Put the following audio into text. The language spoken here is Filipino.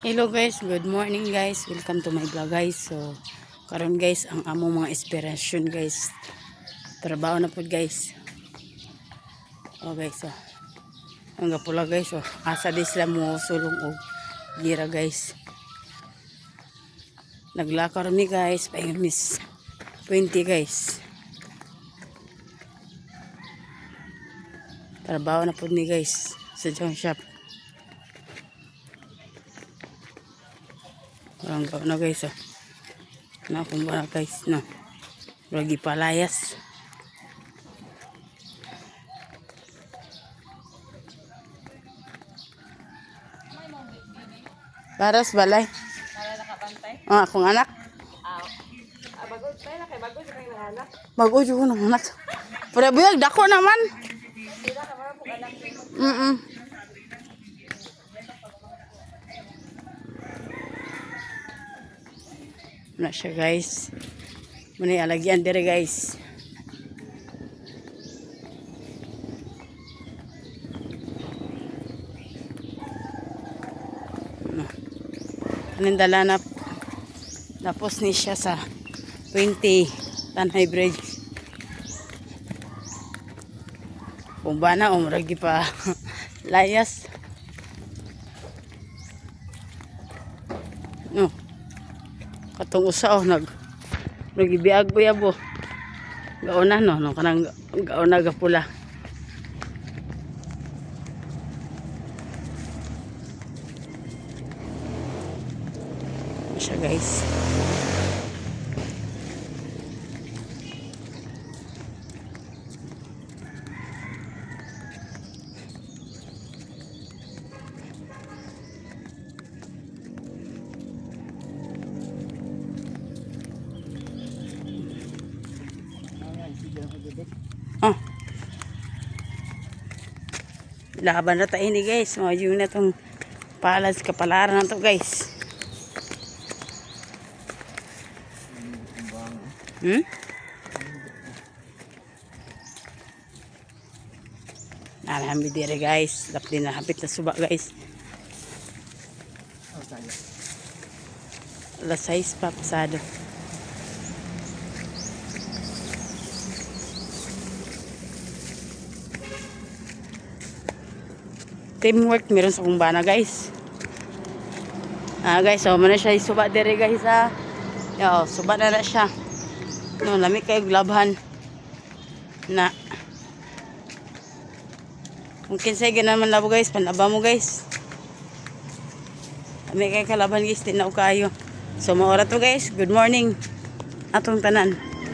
Hello guys, good morning guys. Welcome to my vlog guys. So, karon guys, ang among mga inspiration guys. Trabaho na pud guys. Oh guys, oh. Ang gapula guys, oh. Asa di sila mo sulong og gira guys. Naglakar mi guys, paingon miss 20 guys. Trabaho na pud mi guys sa junk shop. Ang gawin na guys, oh. Na kung ba guys, no. Lagi palayas. Paras balay. Para nakabantay. Ah, akong anak. Bagod tayo na kay bagod sa kanyang anak. Bago jud ng anak. Pero buyag dako naman. Sila ka mga pug anak. Na siya guys. Muna alagyan dire guys. Anindala na tapos ni siya sa 20 Tanhay Bridge. Kung ba na umragi pa layas. No. Katong usa nagibiyag ko yabo. Gauna no kanang gauna gapula. Siya guys. Oh. Laban na tayo ni guys. Yung na itong palas kapalaran na to guys. Alhamdulillah guys. Lapit na suba guys. Alas 6 pa pasado. Teamwork meron sa kumbana guys. Guys, so muna siya suba dire guys ha. Yo, suba na siya. No, lami kayo glabhan na. Mungkin say ganaman labo guys, panaba mo guys. Lami kayo kalaban guys, tinaw kayo. So maoras to guys. Good morning atong tanan.